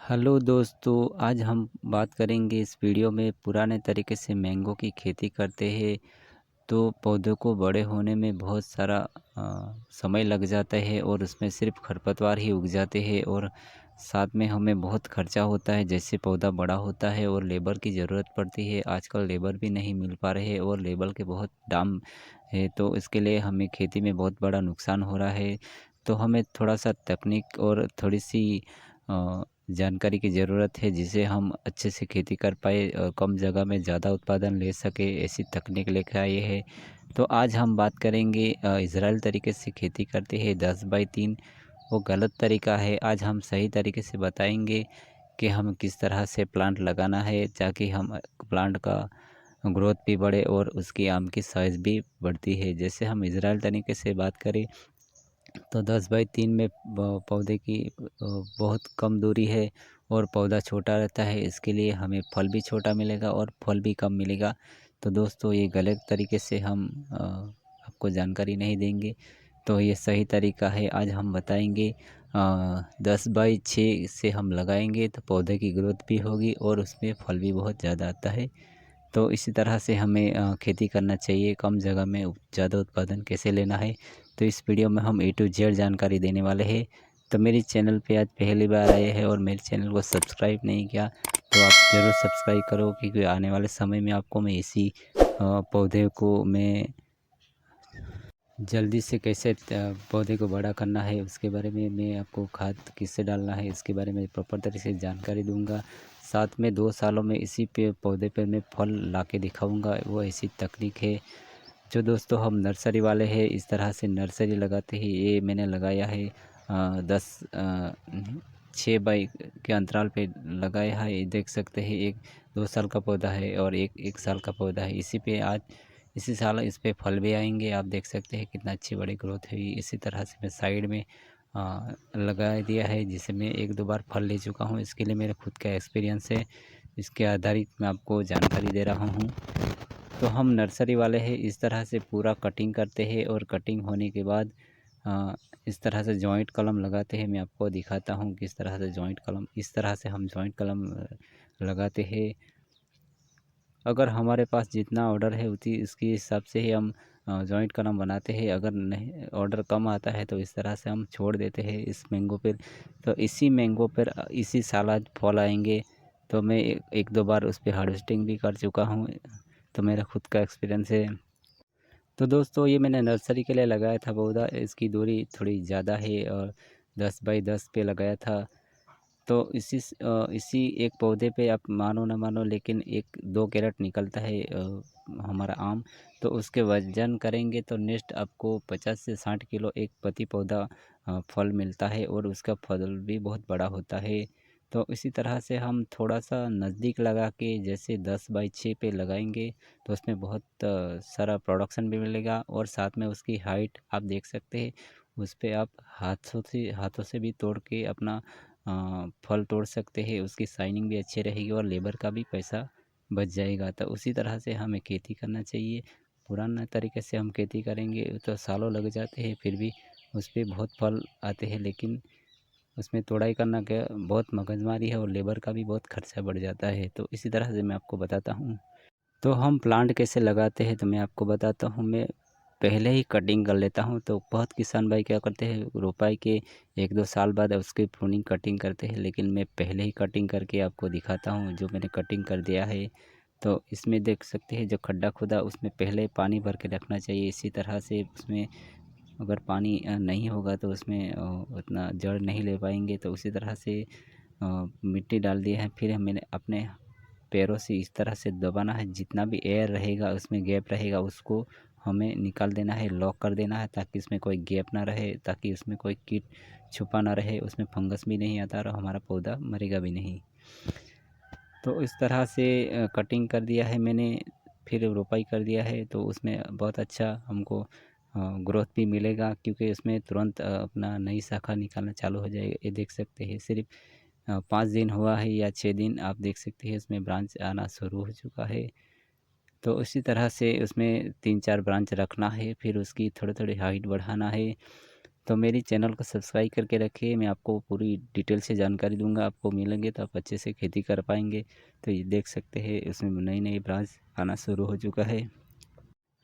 Hello दोस्तों, आज हम बात करेंगे इस वीडियो में पुराने तरीके से मैंगो की खेती करते हैं। तो पौधों को बड़े होने में बहुत सारा समय लग जाता है और उसमें सिर्फ खरपतवार ही उग जाते हैं और साथ में हमें बहुत खर्चा होता है। जैसे पौधा बड़ा होता है और लेबर की ज़रूरत पड़ती है। आजकल लेबर भी नहीं मिल पा रहे हैं और लेबर के बहुत दाम है, तो इसके लिए हमें खेती में बहुत बड़ा नुकसान हो रहा है। तो हमें थोड़ा सा तकनीक और थोड़ी सी जानकारी की ज़रूरत है, जिसे हम अच्छे से खेती कर पाए, कम जगह में ज़्यादा उत्पादन ले सके, ऐसी तकनीक लेकर आए हैं। तो आज हम बात करेंगे इज़राइल तरीके से खेती करते हैं 10x3। वो गलत तरीका है। आज हम सही तरीके से बताएंगे कि हम किस तरह से प्लांट लगाना है, ताकि हम प्लांट का ग्रोथ भी बढ़े और उसकी आम की साइज़ भी बढ़ती है। जैसे हम इज़राइल तरीके से बात करें तो 10x3 में पौधे की बहुत कम दूरी है और पौधा छोटा रहता है। इसके लिए हमें फल भी छोटा मिलेगा और फल भी कम मिलेगा। तो दोस्तों, ये गलत तरीके से हम आपको जानकारी नहीं देंगे। तो ये सही तरीका है, आज हम बताएंगे। 10x6 से हम लगाएंगे तो पौधे की ग्रोथ भी होगी और उसमें फल भी बहुत ज़्यादा आता है। तो इसी तरह से हमें खेती करना चाहिए। कम जगह में ज़्यादा उत्पादन कैसे लेना है, तो इस वीडियो में हम ए टू जेड जानकारी देने वाले हैं। तो मेरे चैनल पे आज पहली बार आए हैं और मेरे चैनल को सब्सक्राइब नहीं किया, तो आप ज़रूर सब्सक्राइब करो, क्योंकि आने वाले समय में आपको मैं इसी पौधे को मैं जल्दी से कैसे पौधे को बड़ा करना है, उसके बारे में मैं आपको खाद किससे डालना है, इसके बारे में प्रॉपर तरीके से जानकारी दूंगा। साथ में 2 सालों में इसी पे पौधे पे मैं फल ला के दिखाऊँगा। वो ऐसी तकनीक है जो दोस्तों हम नर्सरी वाले हैं इस तरह से नर्सरी लगाते हैं। ये मैंने लगाया है 6 बाई के अंतराल पे लगाया है। ये देख सकते हैं, एक 2 साल का पौधा है और एक 1 साल का पौधा है। इसी साल इस पे फल भी आएंगे। आप देख सकते हैं कितना अच्छी बड़ी ग्रोथ हुई। इसी तरह से मैं साइड में लगा दिया है, जिसे मैं 1-2 बार फल ले चुका हूँ। इसके लिए मेरा खुद का एक्सपीरियंस है, इसके आधारित मैं आपको जानकारी दे रहा हूँ। तो हम नर्सरी वाले हैं इस तरह से पूरा कटिंग करते हैं और कटिंग होने के बाद अ, इस तरह से जॉइंट कलम लगाते हैं। मैं आपको दिखाता हूँ किस तरह से जॉइंट कलम, इस तरह से हम जॉइंट कलम लगाते हैं। अगर हमारे पास जितना ऑर्डर है उसी उसके हिसाब से ही हम जॉइंट कलम बनाते हैं। अगर नहीं ऑर्डर कम आता है तो इस तरह से हम छोड़ देते हैं इस मैंगो पर। तो इसी मैंगो पर इसी साल आज फल आएंगे। तो मैं 1-2 बार उस पर हार्वेस्टिंग भी कर चुका हूँ, तो मेरा खुद का एक्सपीरियंस है। तो दोस्तों, ये मैंने नर्सरी के लिए लगाया था पौधा। इसकी दूरी थोड़ी ज़्यादा है और 10x10 पे लगाया था। तो इसी एक पौधे पे आप मानो ना मानो, लेकिन 1-2 कैरेट निकलता है हमारा आम। तो उसके वजन करेंगे तो नेक्स्ट आपको 50 से 60 किलो एक प्रति पौधा फल मिलता है और उसका फल भी बहुत बड़ा होता है। तो इसी तरह से हम थोड़ा सा नज़दीक लगा के, जैसे 10x6 पे लगाएंगे, तो उसमें बहुत सारा प्रोडक्शन भी मिलेगा और साथ में उसकी हाइट आप देख सकते हैं। उस पे आप हाथों से भी तोड़ के अपना फल तोड़ सकते हैं। उसकी शाइनिंग भी अच्छी रहेगी और लेबर का भी पैसा बच जाएगा। तो उसी तरह से हमें खेती करना चाहिए। पुराना तरीके से हम खेती करेंगे तो सालों लग जाते हैं, फिर भी उस पे बहुत फल आते हैं, लेकिन उसमें तोड़ाई करना क्या बहुत मगजमारी है और लेबर का भी बहुत खर्चा बढ़ जाता है। तो इसी तरह से मैं आपको बताता हूँ। तो हम प्लांट कैसे लगाते हैं, तो मैं आपको बताता हूँ। मैं पहले ही कटिंग कर लेता हूँ। तो बहुत किसान भाई क्या करते हैं, रोपाई के 1-2 साल बाद उसकी प्रूनिंग कटिंग करते हैं, लेकिन मैं पहले ही कटिंग करके आपको दिखाता हूँ जो मैंने कटिंग कर दिया है। तो इसमें देख सकते हैं जो खड्डा खुदा, उसमें पहले पानी भर के रखना चाहिए। इसी तरह से उसमें अगर पानी नहीं होगा तो उसमें उतना जड़ नहीं ले पाएंगे। तो उसी तरह से मिट्टी डाल दिया है। फिर मैंने अपने पैरों से इस तरह से दबाना है, जितना भी एयर रहेगा उसमें गैप रहेगा उसको हमें निकाल देना है, लॉक कर देना है, ताकि इसमें कोई गैप ना रहे, ताकि उसमें कोई कीट छुपा ना रहे, उसमें फंगस भी नहीं आता और हमारा पौधा मरेगा भी नहीं। तो इस तरह से कटिंग कर दिया है मैंने, फिर रोपाई कर दिया है। तो उसमें बहुत अच्छा हमको ग्रोथ भी मिलेगा, क्योंकि उसमें तुरंत अपना नई शाखा निकालना चालू हो जाएगा। ये देख सकते हैं, सिर्फ 5 दिन हुआ है या 6 दिन, आप देख सकते हैं इसमें ब्रांच आना शुरू हो चुका है। तो उसी तरह से उसमें 3-4 ब्रांच रखना है, फिर उसकी थोड़ी थोड़ी हाइट बढ़ाना है। तो मेरी चैनल को सब्सक्राइब करके रखिए, मैं आपको पूरी डिटेल से जानकारी दूंगा, आपको मिलेंगे तो आप अच्छे से खेती कर पाएंगे। तो ये देख सकते हैं उसमें नई नई ब्रांच आना शुरू हो चुका है।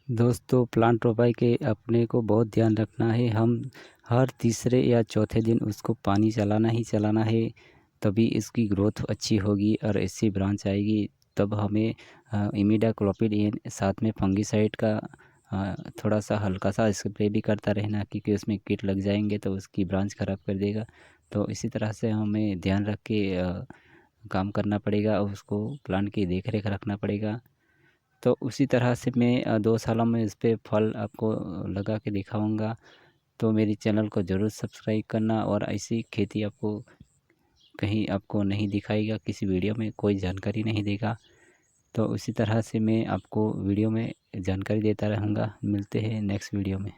दोस्तों प्लांट रोपाई के अपने को बहुत ध्यान रखना है, हम हर तीसरे या चौथे दिन उसको पानी चलाना ही चलाना है, तभी इसकी ग्रोथ अच्छी होगी और ऐसी ब्रांच आएगी। तब हमें इमिडाक्लोपिड साथ में फंगिसाइड का थोड़ा सा हल्का सा स्प्रे भी करता रहना, क्योंकि उसमें कीट लग जाएंगे तो उसकी ब्रांच ख़राब कर देगा। तो इसी तरह से हमें ध्यान रख के काम करना पड़ेगा और उसको प्लांट की देख रेख रखना पड़ेगा। तो उसी तरह से मैं 2 सालों में इस पे फल आपको लगा के दिखाऊंगा। तो मेरी चैनल को ज़रूर सब्सक्राइब करना, और ऐसी खेती आपको कहीं आपको नहीं दिखाएगा, किसी वीडियो में कोई जानकारी नहीं देगा। तो उसी तरह से मैं आपको वीडियो में जानकारी देता रहूँगा। मिलते हैं नेक्स्ट वीडियो में।